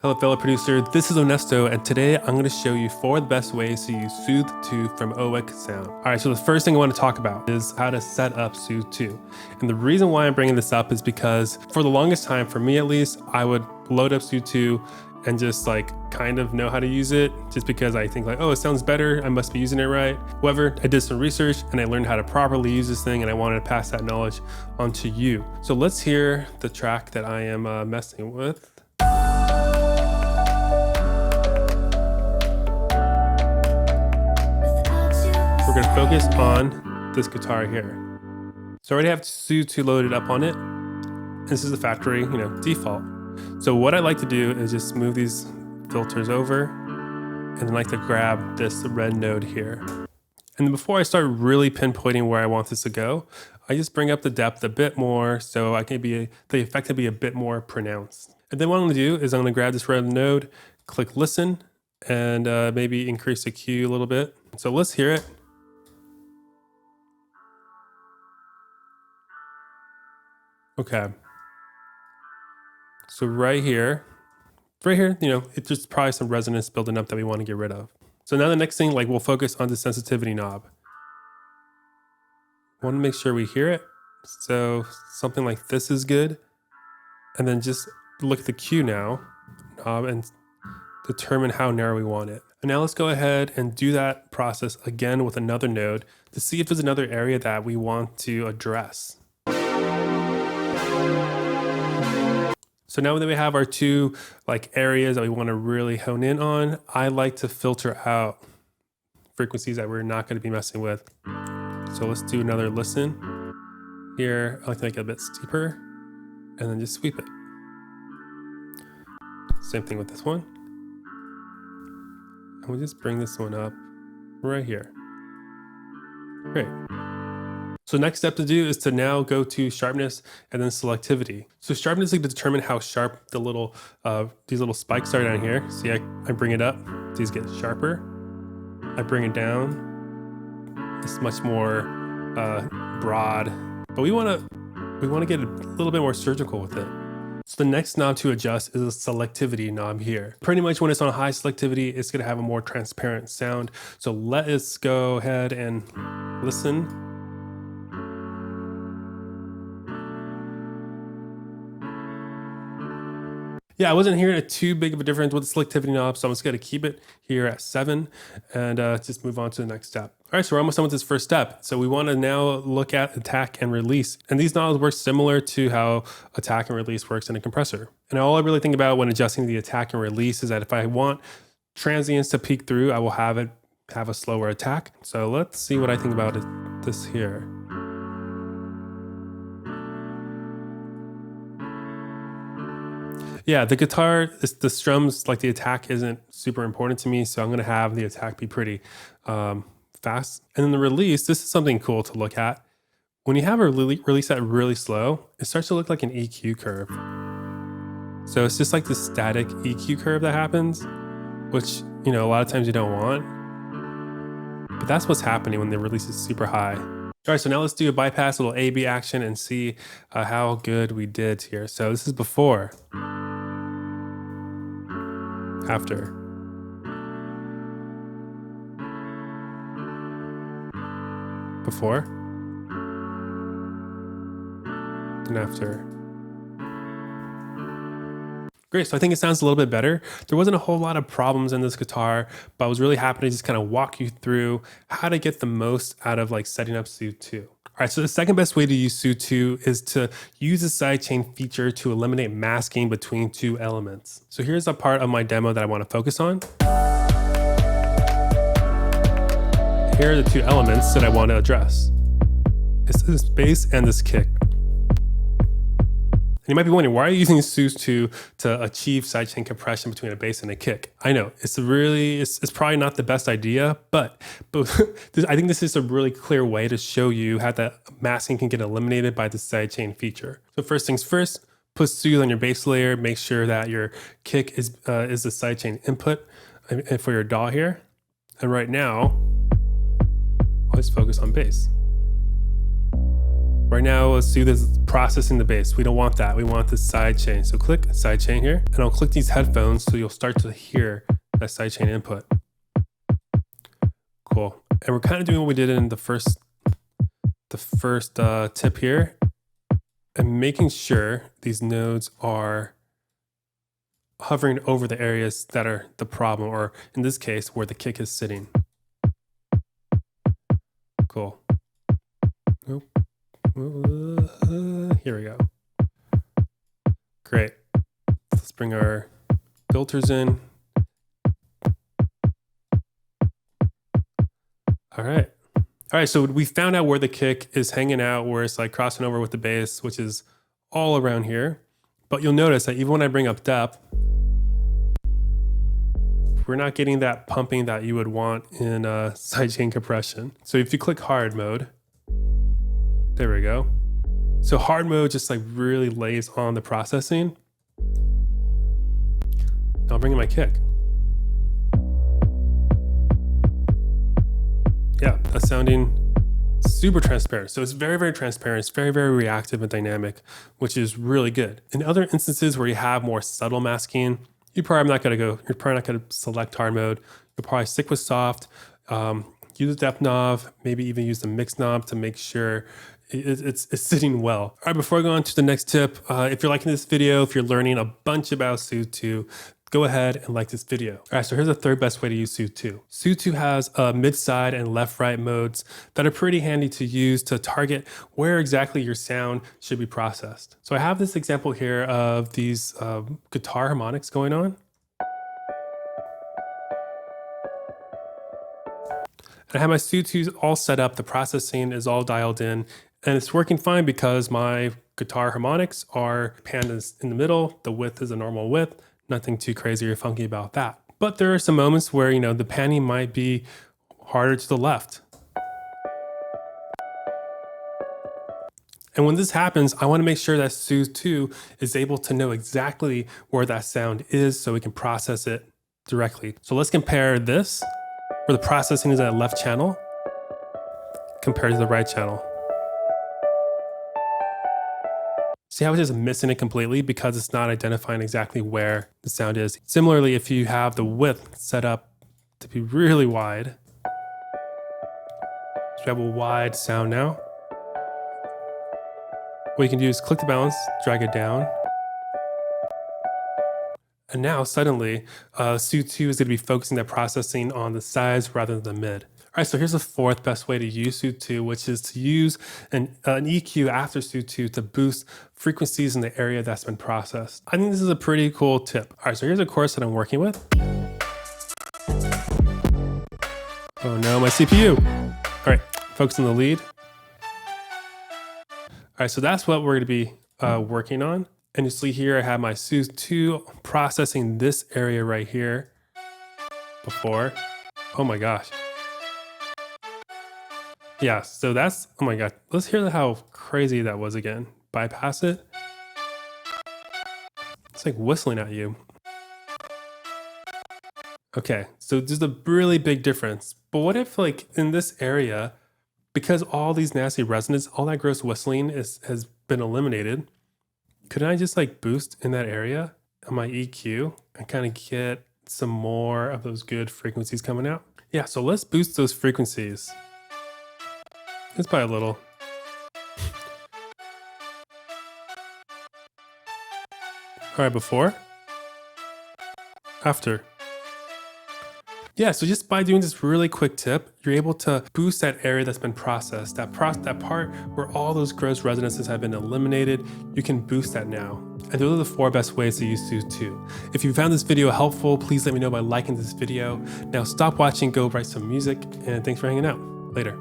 Hello fellow producer, this is Onesto, and today I'm going to show you 4 of the best ways to use Soothe 2 from Oeksound. Alright, so the first thing I want to talk about is how to set up Soothe 2. And the reason why I'm bringing this up is because for the longest time, for me at least, I would load up Soothe 2 and just kind of know how to use it just because I think oh, it sounds better, I must be using it right. However, I did some research and I learned how to properly use this thing, and I wanted to pass that knowledge on to you. So let's hear the track that I am messing with. We're gonna focus on this guitar here. So I already have Soothe 2 loaded up on it. This is the factory, default. So what I like to do is just move these filters over and then like to grab this red node here. And then before I start really pinpointing where I want this to go, I just bring up the depth a bit more so the effect can be a bit more pronounced. And then what I'm gonna do is I'm gonna grab this red node, click listen, and maybe increase the Q a little bit. So let's hear it. Okay. So right here, it's just probably some resonance building up that we want to get rid of. So now the next thing, we'll focus on the sensitivity knob. Want to make sure we hear it. So something like this is good. And then just look at the Q knob and determine how narrow we want it. And now let's go ahead and do that process again with another node to see if there's another area that we want to address. So now that we have our 2 areas that we want to really hone in on, I like to filter out frequencies that we're not going to be messing with. So let's do another listen. Here, I like to make it a bit steeper and then just sweep it. Same thing with this one. And we'll just bring this one up right here. Great. So next step to do is to now go to sharpness and then selectivity. So sharpness is to determine how sharp the these little spikes are down here. See, I bring it up, these get sharper. I bring it down, it's much more broad. But we want to get a little bit more surgical with it. So the next knob to adjust is the selectivity knob here. Pretty much when it's on high selectivity, it's going to have a more transparent sound. So let us go ahead and listen. Yeah, I wasn't hearing too big of a difference with the selectivity knob, so I'm just gonna keep it here at 7 and just move on to the next step. All right, so we're almost done with this first step. So we wanna now look at attack and release. And these knobs work similar to how attack and release works in a compressor. And all I really think about when adjusting the attack and release is that if I want transients to peek through, I will have a slower attack. So let's see what I think about this here. Yeah, the guitar, the strums, the attack isn't super important to me, so I'm gonna have the attack be pretty fast. And then the release, this is something cool to look at. When you have a release that really slow, it starts to look like an EQ curve. So it's just like this static EQ curve that happens, which, a lot of times you don't want. But that's what's happening when the release is super high. All right, so now let's do a bypass, a little A/B action, and see how good we did here. So this is before. After. Before. And after. Great, so I think it sounds a little bit better. There wasn't a whole lot of problems in this guitar, but I was really happy to just kind of walk you through how to get the most out of setting up Soothe 2. All right, so the second best way to use Soothe 2 is to use the sidechain feature to eliminate masking between 2 elements. So here's a part of my demo that I want to focus on. Here are the 2 elements that I want to address. It's this bass and this kick. And you might be wondering, why are you using Soothe 2 to achieve sidechain compression between a bass and a kick? I know, it's probably not the best idea, but I think this is a really clear way to show you how that masking can get eliminated by the sidechain feature. So first things first, put Soothe on your bass layer, make sure that your kick is the sidechain input for your DAW here. And right now, always focus on bass. Right now, Soothe is processing the bass. We don't want that. We want the side chain. So click side chain here, and I'll click these headphones so you'll start to hear that side chain input. Cool. And we're kind of doing what we did in the first tip here, and making sure these nodes are hovering over the areas that are the problem, or in this case, where the kick is sitting. Cool. Nope. Here we go. Great. Let's bring our filters in. All right. All right, so we found out where the kick is hanging out, where it's like crossing over with the bass, which is all around here. But you'll notice that even when I bring up depth, we're not getting that pumping that you would want in sidechain compression. So if you click hard mode, there we go. So hard mode just like really lays on the processing. Now I'll bring in my kick. Yeah, that's sounding super transparent. So it's very, very transparent. It's very, very reactive and dynamic, which is really good. In other instances where you have more subtle masking, you're probably not gonna select hard mode. You'll probably stick with soft, use the depth knob, maybe even use the mix knob to make sure it's sitting well. All right, before I go on to the next tip, if you're liking this video, if you're learning a bunch about Soothe 2, go ahead and like this video. All right, so here's the third best way to use Soothe 2. Soothe 2 has mid-side and left-right modes that are pretty handy to use to target where exactly your sound should be processed. So I have this example here of these guitar harmonics going on. And I have my Soothe 2 all set up, the processing is all dialed in, and it's working fine because my guitar harmonics are panned in the middle, the width is a normal width, nothing too crazy or funky about that. But there are some moments where, you know, the panning might be harder to the left. And when this happens, I want to make sure that Soothe 2 is able to know exactly where that sound is so we can process it directly. So let's compare this, where the processing is at left channel, compared to the right channel. See how it's just missing it completely because it's not identifying exactly where the sound is. Similarly, if you have the width set up to be really wide, so we have a wide sound now. What you can do is click the balance, drag it down. And now suddenly, Soothe 2 is going to be focusing that processing on the sides rather than the mid. All right, so here's the fourth best way to use Soothe 2, which is to use an EQ after Soothe 2 to boost frequencies in the area that's been processed. I think this is a pretty cool tip. All right, so here's a chorus that I'm working with. Oh no, my CPU. All right, focus on the lead. All right, so that's what we're going to be working on. And you see here, I have my Soothe 2 processing this area right here before. Oh my gosh. Yeah, so that's, oh my God. Let's hear how crazy that was again. Bypass it. It's like whistling at you. Okay, so there's a really big difference. But what if like in this area, because all these nasty resonance, all that gross whistling has been eliminated, couldn't I just like boost in that area on my EQ and kind of get some more of those good frequencies coming out? Yeah, so let's boost those frequencies. It's by a little. All right, before, after. Yeah, so just by doing this really quick tip, you're able to boost that area that's been processed, that part where all those gross resonances have been eliminated. You can boost that now. And those are the 4 best ways to use Soothe 2. If you found this video helpful, please let me know by liking this video. Now stop watching, go write some music, and thanks for hanging out. Later.